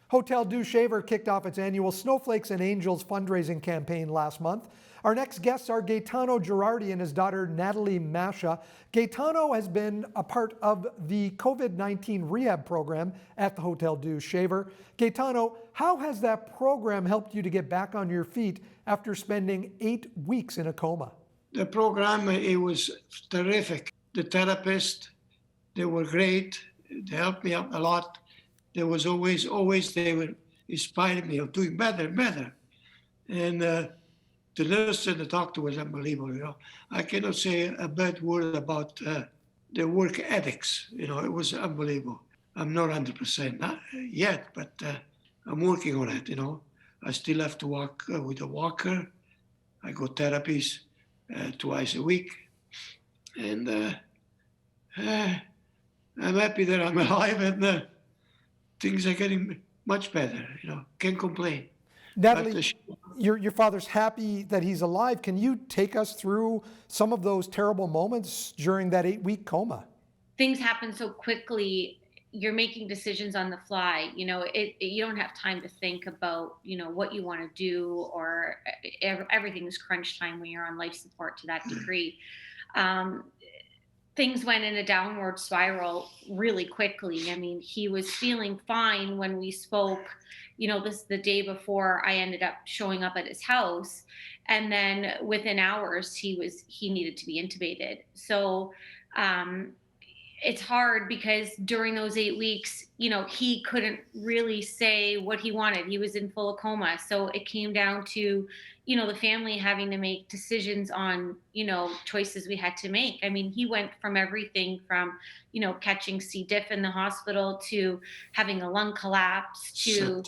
Hotel Dieu Shaver kicked off its annual Snowflakes and Angels fundraising campaign last month. Our next guests are Gaetano Girardi and his daughter Natalie Mascia. Gaetano has been a part of the COVID-19 Rehab Program at the Hotel Dieu Shaver. Gaetano, how has that program helped you to get back on your feet after spending 8 weeks in a coma? The program, it was terrific. The therapists, they were great. They helped me out a lot. There was always they were inspiring me of doing better. And the nurse and the doctor was unbelievable. I cannot say a bad word about their work ethics. It was unbelievable. I'm not 100% not yet, but I'm working on it. I still have to walk with a walker. I go therapies twice a week, and I'm happy that I'm alive and things are getting much better. Can't complain. Natalie, your father's happy that he's alive. Can you take us through some of those terrible moments during that 8-week coma? Things happen so quickly. You're making decisions on the fly. You don't have time to think about, what you want to do, or everything is crunch time when you're on life support to that degree. Things went in a downward spiral really quickly. I mean, he was feeling fine when we spoke, the day before I ended up showing up at his house. And then within hours, he needed to be intubated. So, it's hard because during those 8 weeks, he couldn't really say what he wanted. He was in full coma. So it came down to, the family having to make decisions on, choices we had to make. I mean, he went from everything from, catching C. diff in the hospital to having a lung collapse to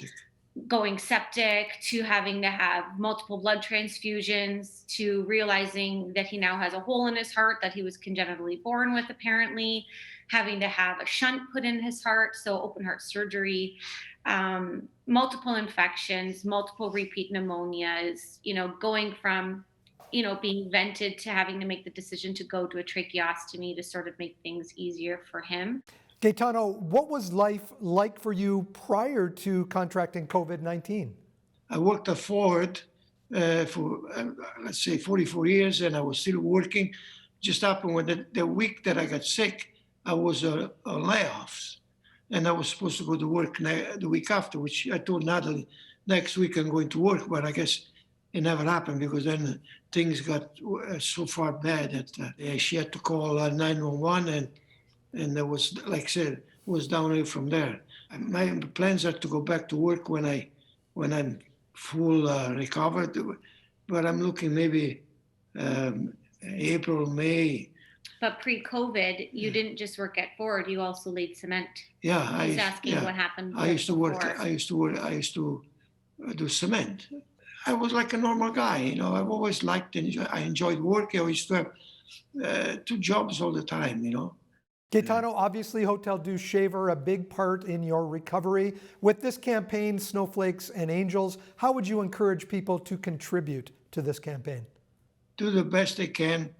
going septic to having to have multiple blood transfusions to realizing that he now has a hole in his heart that he was congenitally born with, apparently, having to have a shunt put in his heart, so open heart surgery, multiple infections, multiple repeat pneumonias, going from being vented to having to make the decision to go to a tracheostomy to sort of make things easier for him. Gaetano, what was life like for you prior to contracting COVID-19? I worked at Ford for, let's say, 44 years, and I was still working. Just happened when the week that I got sick, I was on layoffs, and I was supposed to go to work the week after, which I told Natalie, next week I'm going to work, but I guess it never happened because then things got so far bad that she had to call 911, and there was, like I said, was downhill from there. My plans are to go back to work when I'm full recovered, but I'm looking maybe April, May. But pre-COVID, you didn't just work at Ford; you also laid cement. Yeah, I was asking what happened. I used to work. I used to do cement. I was like a normal guy, I've always liked and I enjoyed working. I used to have 2 jobs all the time, Gaetano, obviously Hotel Dieu Shaver, a big part in your recovery. With this campaign, Snowflakes and Angels, how would you encourage people to contribute to this campaign? Do the best they can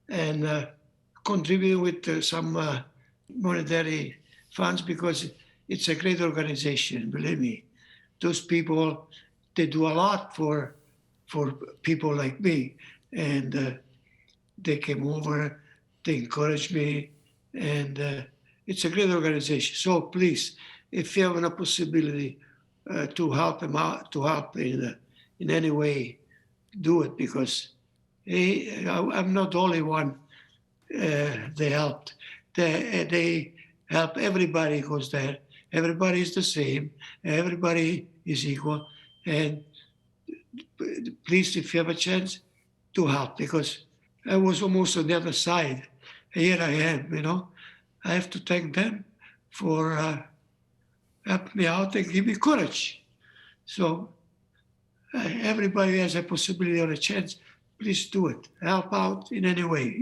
and contribute with some monetary funds, because it's a great organization, believe me. Those people, they do a lot for people like me, and they came over, they encouraged me, and it's a great organization. So please, if you have a possibility to help them out, to help in any way, do it, because I'm not the only one they helped. They help everybody who goes there. Everybody is the same. Everybody is equal. And please, if you have a chance, to help, because I was almost on the other side. Here I am, I have to thank them for helping me out and give me courage. So everybody has a possibility or a chance, please do it. Help out in any way,